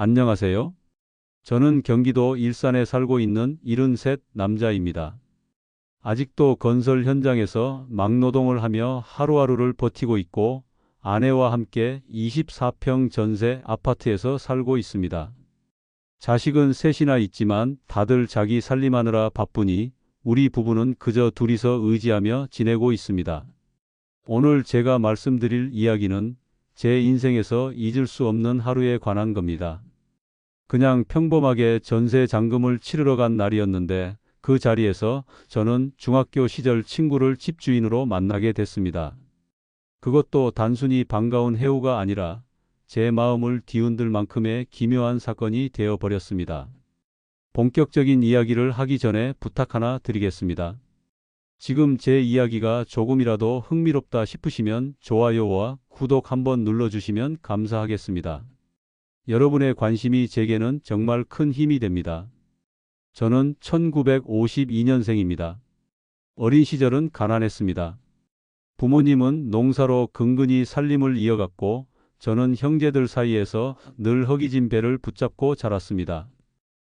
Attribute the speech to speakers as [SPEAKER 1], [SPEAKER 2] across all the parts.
[SPEAKER 1] 안녕하세요. 저는 경기도 일산에 살고 있는 73 남자입니다. 아직도 건설 현장에서 막노동을 하며 하루하루를 버티고 있고 아내와 함께 24평 전세 아파트에서 살고 있습니다. 자식은 셋이나 있지만 다들 자기 살림하느라 바쁘니 우리 부부는 그저 둘이서 의지하며 지내고 있습니다. 오늘 제가 말씀드릴 이야기는 제 인생에서 잊을 수 없는 하루에 관한 겁니다. 그냥 평범하게 전세 잔금을 치르러 간 날이었는데 그 자리에서 저는 중학교 시절 친구를 집주인으로 만나게 됐습니다. 그것도 단순히 반가운 해우가 아니라 제 마음을 뒤흔들 만큼의 기묘한 사건이 되어 버렸습니다. 본격적인 이야기를 하기 전에 부탁 하나 드리겠습니다. 지금 제 이야기가 조금이라도 흥미롭다 싶으시면 좋아요와 구독 한번 눌러주시면 감사하겠습니다. 여러분의 관심이 제게는 정말 큰 힘이 됩니다. 저는 1952년생입니다. 어린 시절은 가난했습니다. 부모님은 농사로 근근히 살림을 이어갔고 저는 형제들 사이에서 늘 허기진 배를 붙잡고 자랐습니다.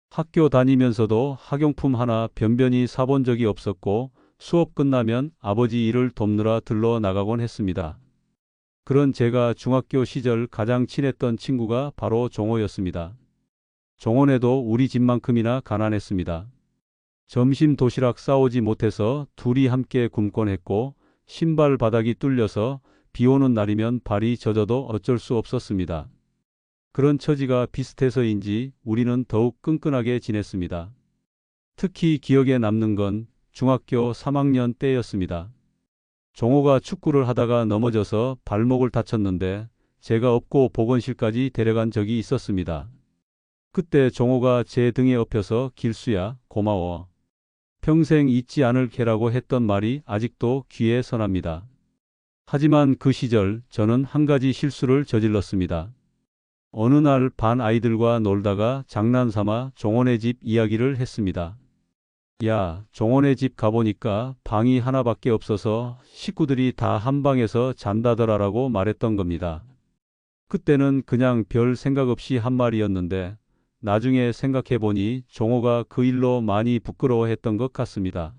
[SPEAKER 1] 학교 다니면서도 학용품 하나 변변히 사본 적이 없었고 수업 끝나면 아버지 일을 돕느라 들러 나가곤 했습니다. 그런 제가 중학교 시절 가장 친했던 친구가 바로 종호였습니다. 종호네도 우리 집만큼이나 가난했습니다. 점심 도시락 싸오지 못해서 둘이 함께 굶곤 했고 신발 바닥이 뚫려서 비 오는 날이면 발이 젖어도 어쩔 수 없었습니다. 그런 처지가 비슷해서인지 우리는 더욱 끈끈하게 지냈습니다. 특히 기억에 남는 건 중학교 3학년 때였습니다. 종호가 축구를 하다가 넘어져서 발목을 다쳤는데 제가 업고 보건실까지 데려간 적이 있었습니다. 그때 종호가 제 등에 엎여서 길수야, 고마워. 평생 잊지 않을 게라고 했던 말이 아직도 귀에 선합니다. 하지만 그 시절 저는 한 가지 실수를 저질렀습니다. 어느 날 반 아이들과 놀다가 장난삼아 종호네 집 이야기를 했습니다. 야, 종호네 집 가보니까 방이 하나밖에 없어서 식구들이 다 한 방에서 잔다더라라고 말했던 겁니다. 그때는 그냥 별 생각 없이 한 말이었는데 나중에 생각해보니 종호가 그 일로 많이 부끄러워했던 것 같습니다.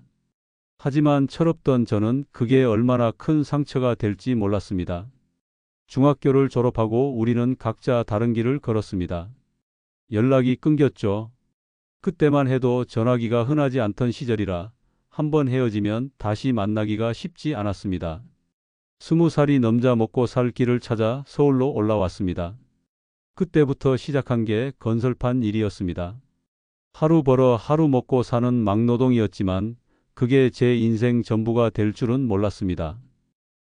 [SPEAKER 1] 하지만 철없던 저는 그게 얼마나 큰 상처가 될지 몰랐습니다. 중학교를 졸업하고 우리는 각자 다른 길을 걸었습니다. 연락이 끊겼죠. 그때만 해도 전화기가 흔하지 않던 시절이라 한번 헤어지면 다시 만나기가 쉽지 않았습니다. 20살이 넘자 먹고 살 길을 찾아 서울로 올라왔습니다. 그때부터 시작한 게 건설판 일이었습니다. 하루 벌어 하루 먹고 사는 막노동이었지만 그게 제 인생 전부가 될 줄은 몰랐습니다.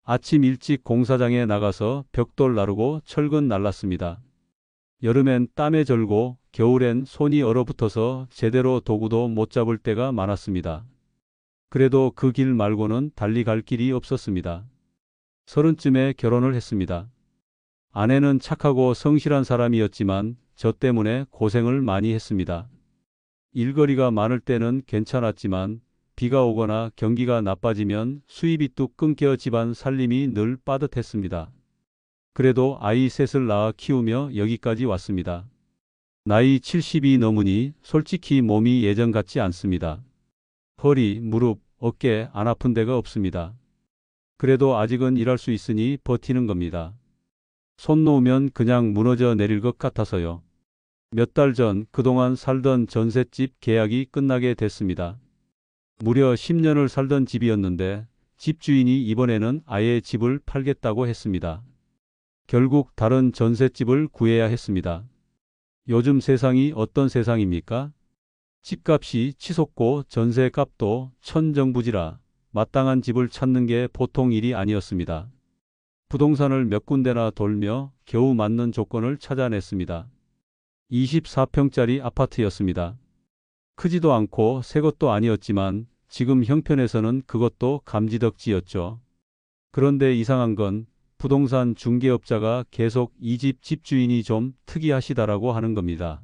[SPEAKER 1] 아침 일찍 공사장에 나가서 벽돌 나르고 철근 날랐습니다. 여름엔 땀에 절고 겨울엔 손이 얼어붙어서 제대로 도구도 못 잡을 때가 많았습니다. 그래도 그 길 말고는 달리 갈 길이 없었습니다. 30쯤에 결혼을 했습니다. 아내는 착하고 성실한 사람이었지만 저 때문에 고생을 많이 했습니다. 일거리가 많을 때는 괜찮았지만 비가 오거나 경기가 나빠지면 수입이 뚝 끊겨 집안 살림이 늘 빠듯했습니다. 그래도 아이 셋을 낳아 키우며 여기까지 왔습니다. 나이 70이 넘으니 솔직히 몸이 예전 같지 않습니다. 허리, 무릎, 어깨 안 아픈 데가 없습니다. 그래도 아직은 일할 수 있으니 버티는 겁니다. 손 놓으면 그냥 무너져 내릴 것 같아서요. 몇 달 전 그동안 살던 전셋집 계약이 끝나게 됐습니다. 무려 10년을 살던 집이었는데 집주인이 이번에는 아예 집을 팔겠다고 했습니다. 결국 다른 전셋집을 구해야 했습니다. 요즘 세상이 어떤 세상입니까? 집값이 치솟고 전세값도 천정부지라 마땅한 집을 찾는 게 보통 일이 아니었습니다. 부동산을 몇 군데나 돌며 겨우 맞는 조건을 찾아냈습니다. 24평짜리 아파트였습니다. 크지도 않고 새 것도 아니었지만 지금 형편에서는 그것도 감지덕지였죠. 그런데 이상한 건 부동산 중개업자가 계속 이 집 집주인이 좀 특이하시다라고 하는 겁니다.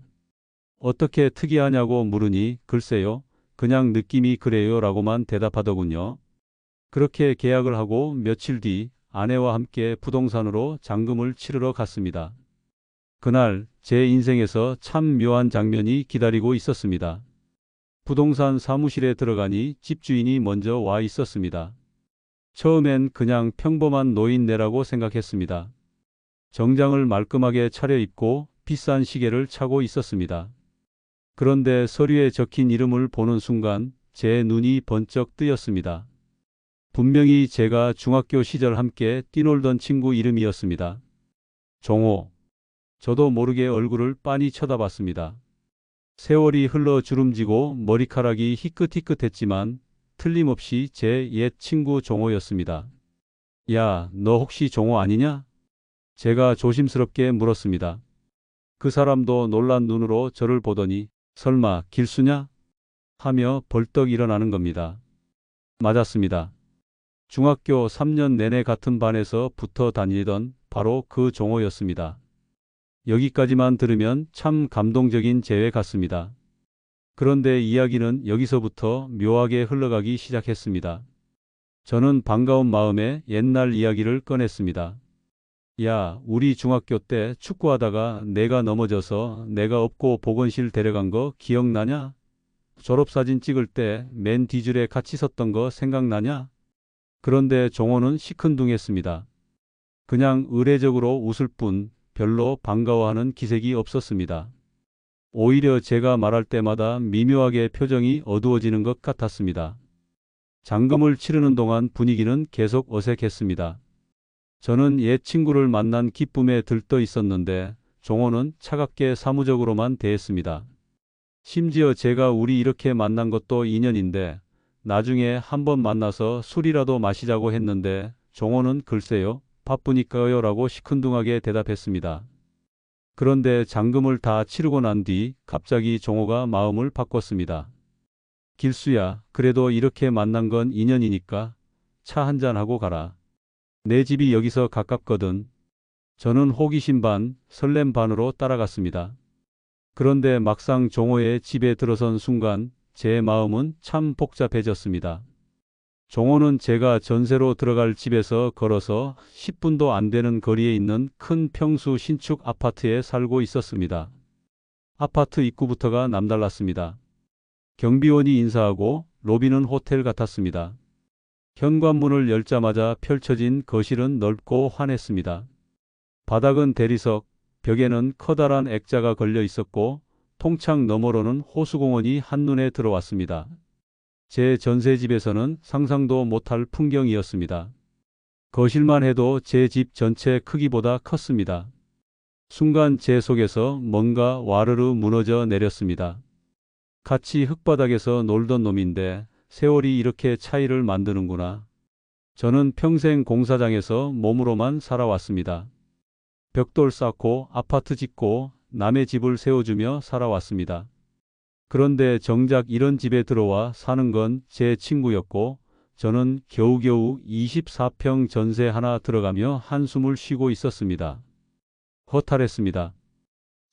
[SPEAKER 1] 어떻게 특이하냐고 물으니 글쎄요, 그냥 느낌이 그래요 라고만 대답하더군요. 그렇게 계약을 하고 며칠 뒤 아내와 함께 부동산으로 잔금을 치르러 갔습니다. 그날 제 인생에서 참 묘한 장면이 기다리고 있었습니다. 부동산 사무실에 들어가니 집주인이 먼저 와 있었습니다. 처음엔 그냥 평범한 노인네라고 생각했습니다. 정장을 말끔하게 차려입고 비싼 시계를 차고 있었습니다. 그런데 서류에 적힌 이름을 보는 순간 제 눈이 번쩍 뜨였습니다. 분명히 제가 중학교 시절 함께 뛰놀던 친구 이름이었습니다. 종호. 저도 모르게 얼굴을 빤히 쳐다봤습니다. 세월이 흘러 주름지고 머리카락이 희끗희끗했지만 틀림없이 제 옛 친구 종호였습니다. 야, 너 혹시 종호 아니냐? 제가 조심스럽게 물었습니다. 그 사람도 놀란 눈으로 저를 보더니 설마 길수냐? 하며 벌떡 일어나는 겁니다. 맞았습니다. 중학교 3년 내내 같은 반에서 붙어 다니던 바로 그 종호였습니다. 여기까지만 들으면 참 감동적인 재회 같습니다. 그런데 이야기는 여기서부터 묘하게 흘러가기 시작했습니다. 저는 반가운 마음에 옛날 이야기를 꺼냈습니다. 야, 우리 중학교 때 축구하다가 내가 넘어져서 내가 업고 보건실 데려간 거 기억나냐? 졸업사진 찍을 때 맨 뒤줄에 같이 섰던 거 생각나냐? 그런데 종호는 시큰둥했습니다. 그냥 의례적으로 웃을 뿐 별로 반가워하는 기색이 없었습니다. 오히려 제가 말할 때마다 미묘하게 표정이 어두워지는 것 같았습니다. 잔금을 치르는 동안 분위기는 계속 어색했습니다. 저는 옛 친구를 만난 기쁨에 들떠 있었는데 종호는 차갑게 사무적으로만 대했습니다. 심지어 제가 우리 이렇게 만난 것도 인연인데 나중에 한번 만나서 술이라도 마시자고 했는데 종호는 글쎄요, 바쁘니까요 라고 시큰둥하게 대답했습니다. 그런데 잔금을 다 치르고 난 뒤 갑자기 종호가 마음을 바꿨습니다. 길수야, 그래도 이렇게 만난 건 인연이니까 차 한잔하고 가라. 내 집이 여기서 가깝거든. 저는 호기심 반, 설렘 반으로 따라갔습니다. 그런데 막상 종호의 집에 들어선 순간 제 마음은 참 복잡해졌습니다. 종호는 제가 전세로 들어갈 집에서 걸어서 10분도 안 되는 거리에 있는 큰 평수 신축 아파트에 살고 있었습니다. 아파트 입구부터가 남달랐습니다. 경비원이 인사하고 로비는 호텔 같았습니다. 현관문을 열자마자 펼쳐진 거실은 넓고 환했습니다. 바닥은 대리석, 벽에는 커다란 액자가 걸려 있었고 통창 너머로는 호수공원이 한눈에 들어왔습니다. 제 전세집에서는 상상도 못할 풍경이었습니다. 거실만 해도 제 집 전체 크기보다 컸습니다. 순간 제 속에서 뭔가 와르르 무너져 내렸습니다. 같이 흙바닥에서 놀던 놈인데 세월이 이렇게 차이를 만드는구나. 저는 평생 공사장에서 몸으로만 살아왔습니다. 벽돌 쌓고 아파트 짓고 남의 집을 세워주며 살아왔습니다. 그런데 정작 이런 집에 들어와 사는 건 제 친구였고 저는 겨우겨우 24평 전세 하나 들어가며 한숨을 쉬고 있었습니다. 허탈했습니다.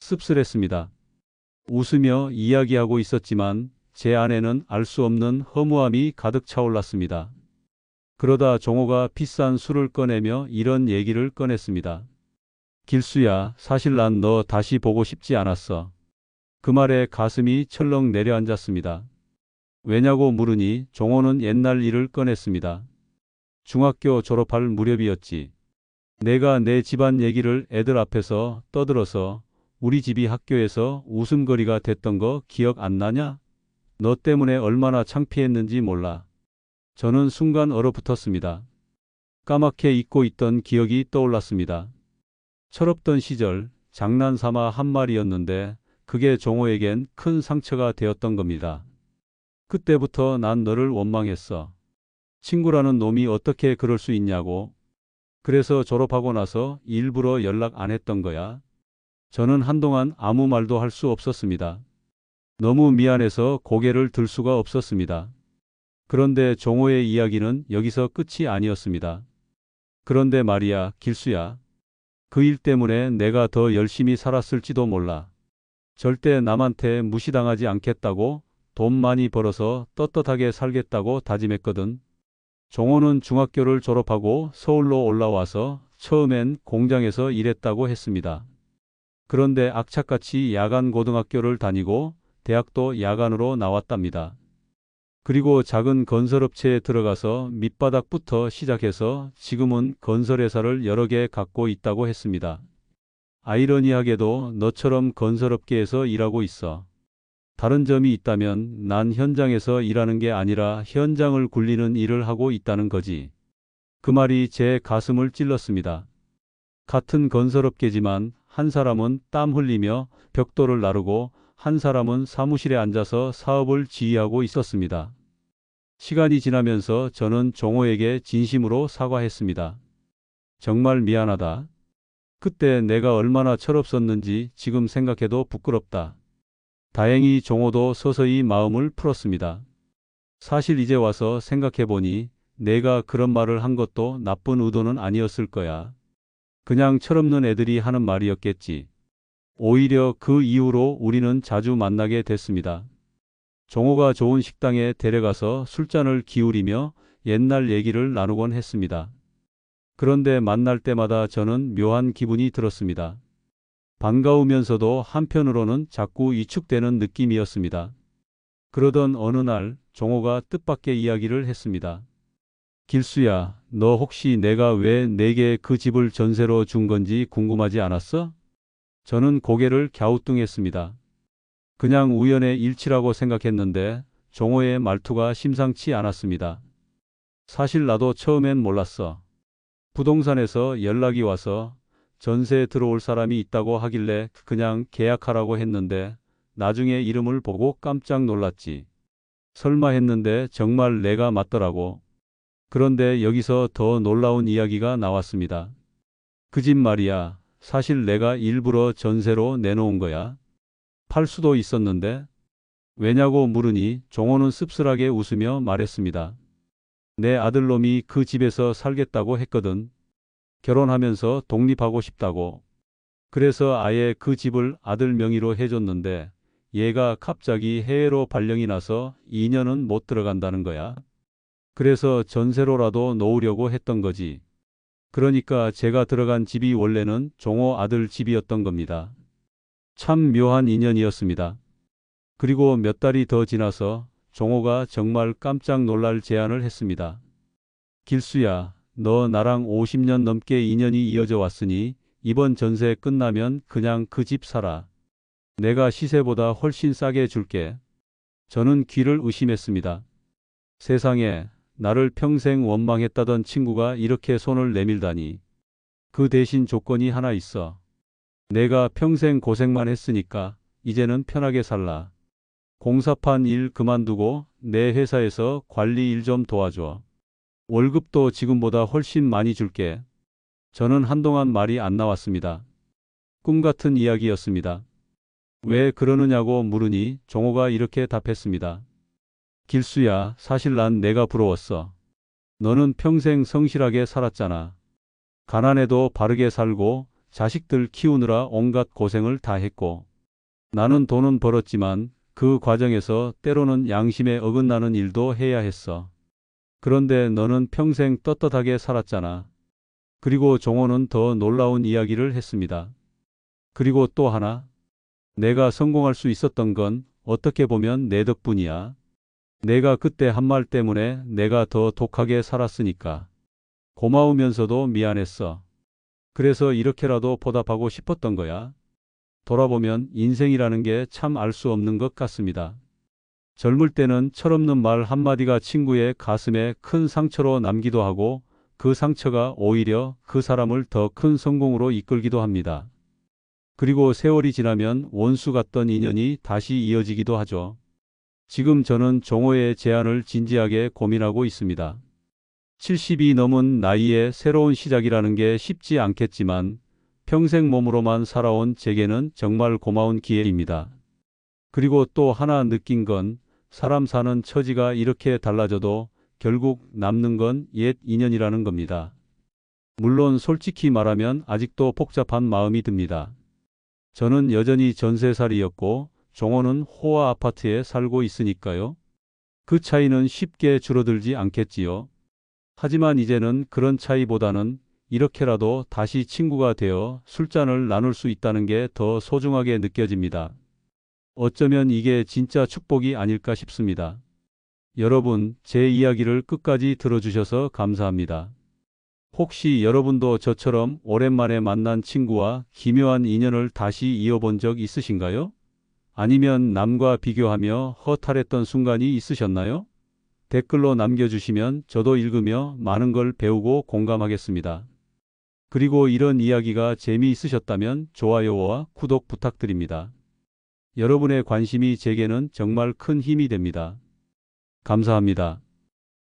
[SPEAKER 1] 씁쓸했습니다. 웃으며 이야기하고 있었지만 제 안에는 알 수 없는 허무함이 가득 차올랐습니다. 그러다 종호가 비싼 술을 꺼내며 이런 얘기를 꺼냈습니다. 길수야, 사실 난 너 다시 보고 싶지 않았어. 그 말에 가슴이 철렁 내려앉았습니다. 왜냐고 물으니 종호는 옛날 일을 꺼냈습니다. 중학교 졸업할 무렵이었지. 내가 내 집안 얘기를 애들 앞에서 떠들어서 우리 집이 학교에서 웃음거리가 됐던 거 기억 안 나냐? 너 때문에 얼마나 창피했는지 몰라. 저는 순간 얼어붙었습니다. 까맣게 잊고 있던 기억이 떠올랐습니다. 철없던 시절 장난삼아 한 말이었는데 그게 종호에겐 큰 상처가 되었던 겁니다. 그때부터 난 너를 원망했어. 친구라는 놈이 어떻게 그럴 수 있냐고. 그래서 졸업하고 나서 일부러 연락 안 했던 거야. 저는 한동안 아무 말도 할 수 없었습니다. 너무 미안해서 고개를 들 수가 없었습니다. 그런데 종호의 이야기는 여기서 끝이 아니었습니다. 그런데 말이야, 길수야. 그 일 때문에 내가 더 열심히 살았을지도 몰라. 절대 남한테 무시당하지 않겠다고 돈 많이 벌어서 떳떳하게 살겠다고 다짐했거든. 종호는 중학교를 졸업하고 서울로 올라와서 처음엔 공장에서 일했다고 했습니다. 그런데 악착같이 야간 고등학교를 다니고 대학도 야간으로 나왔답니다. 그리고 작은 건설업체에 들어가서 밑바닥부터 시작해서 지금은 건설회사를 여러 개 갖고 있다고 했습니다. 아이러니하게도 너처럼 건설업계에서 일하고 있어. 다른 점이 있다면 난 현장에서 일하는 게 아니라 현장을 굴리는 일을 하고 있다는 거지. 그 말이 제 가슴을 찔렀습니다. 같은 건설업계지만 한 사람은 땀 흘리며 벽돌을 나르고 한 사람은 사무실에 앉아서 사업을 지휘하고 있었습니다. 시간이 지나면서 저는 종호에게 진심으로 사과했습니다. 정말 미안하다. 그때 내가 얼마나 철없었는지 지금 생각해도 부끄럽다. 다행히 종호도 서서히 마음을 풀었습니다. 사실 이제 와서 생각해보니 내가 그런 말을 한 것도 나쁜 의도는 아니었을 거야. 그냥 철없는 애들이 하는 말이었겠지. 오히려 그 이후로 우리는 자주 만나게 됐습니다. 종호가 좋은 식당에 데려가서 술잔을 기울이며 옛날 얘기를 나누곤 했습니다. 그런데 만날 때마다 저는 묘한 기분이 들었습니다. 반가우면서도 한편으로는 자꾸 위축되는 느낌이었습니다. 그러던 어느 날 종호가 뜻밖의 이야기를 했습니다. 길수야, 너 혹시 내가 왜 내게 그 집을 전세로 준 건지 궁금하지 않았어? 저는 고개를 갸우뚱했습니다. 그냥 우연의 일치라고 생각했는데 종호의 말투가 심상치 않았습니다. 사실 나도 처음엔 몰랐어. 부동산에서 연락이 와서 전세 들어올 사람이 있다고 하길래 그냥 계약하라고 했는데 나중에 이름을 보고 깜짝 놀랐지. 설마 했는데 정말 내가 맞더라고. 그런데 여기서 더 놀라운 이야기가 나왔습니다. 그 집 말이야. 사실 내가 일부러 전세로 내놓은 거야. 팔 수도 있었는데. 왜냐고 물으니 종호는 씁쓸하게 웃으며 말했습니다. 내 아들놈이 그 집에서 살겠다고 했거든. 결혼하면서 독립하고 싶다고. 그래서 아예 그 집을 아들 명의로 해줬는데 얘가 갑자기 해외로 발령이 나서 2년은 못 들어간다는 거야. 그래서 전세로라도 놓으려고 했던 거지. 그러니까 제가 들어간 집이 원래는 종호 아들 집이었던 겁니다. 참 묘한 인연이었습니다. 그리고 몇 달이 더 지나서 종호가 정말 깜짝 놀랄 제안을 했습니다. 길수야, 너 나랑 50년 넘게 인연이 이어져 왔으니 이번 전세 끝나면 그냥 그 집 사라. 내가 시세보다 훨씬 싸게 줄게. 저는 귀를 의심했습니다. 세상에, 나를 평생 원망했다던 친구가 이렇게 손을 내밀다니. 그 대신 조건이 하나 있어. 내가 평생 고생만 했으니까 이제는 편하게 살라. 공사판 일 그만두고 내 회사에서 관리 일 좀 도와줘. 월급도 지금보다 훨씬 많이 줄게. 저는 한동안 말이 안 나왔습니다. 꿈 같은 이야기였습니다. 왜 그러느냐고 물으니 종호가 이렇게 답했습니다. 길수야, 사실 난 내가 부러웠어. 너는 평생 성실하게 살았잖아. 가난해도 바르게 살고 자식들 키우느라 온갖 고생을 다 했고. 나는 돈은 벌었지만 그 과정에서 때로는 양심에 어긋나는 일도 해야 했어. 그런데 너는 평생 떳떳하게 살았잖아. 그리고 종호는 더 놀라운 이야기를 했습니다. 그리고 또 하나. 내가 성공할 수 있었던 건 어떻게 보면 내 덕분이야. 내가 그때 한 말 때문에 내가 더 독하게 살았으니까. 고마우면서도 미안했어. 그래서 이렇게라도 보답하고 싶었던 거야. 돌아보면 인생이라는 게 참 알 수 없는 것 같습니다. 젊을 때는 철없는 말 한마디가 친구의 가슴에 큰 상처로 남기도 하고 그 상처가 오히려 그 사람을 더 큰 성공으로 이끌기도 합니다. 그리고 세월이 지나면 원수 같던 인연이 다시 이어지기도 하죠. 지금 저는 종호의 제안을 진지하게 고민하고 있습니다. 70이 넘은 나이에 새로운 시작이라는 게 쉽지 않겠지만 평생 몸으로만 살아온 제게는 정말 고마운 기회입니다. 그리고 또 하나 느낀 건 사람 사는 처지가 이렇게 달라져도 결국 남는 건 옛 인연이라는 겁니다. 물론 솔직히 말하면 아직도 복잡한 마음이 듭니다. 저는 여전히 전세살이였고 종호는 호화 아파트에 살고 있으니까요. 그 차이는 쉽게 줄어들지 않겠지요. 하지만 이제는 그런 차이보다는 이렇게라도 다시 친구가 되어 술잔을 나눌 수 있다는 게 더 소중하게 느껴집니다. 어쩌면 이게 진짜 축복이 아닐까 싶습니다. 여러분, 제 이야기를 끝까지 들어주셔서 감사합니다. 혹시 여러분도 저처럼 오랜만에 만난 친구와 기묘한 인연을 다시 이어본 적 있으신가요? 아니면 남과 비교하며 허탈했던 순간이 있으셨나요? 댓글로 남겨주시면 저도 읽으며 많은 걸 배우고 공감하겠습니다. 그리고 이런 이야기가 재미있으셨다면 좋아요와 구독 부탁드립니다. 여러분의 관심이 제게는 정말 큰 힘이 됩니다. 감사합니다.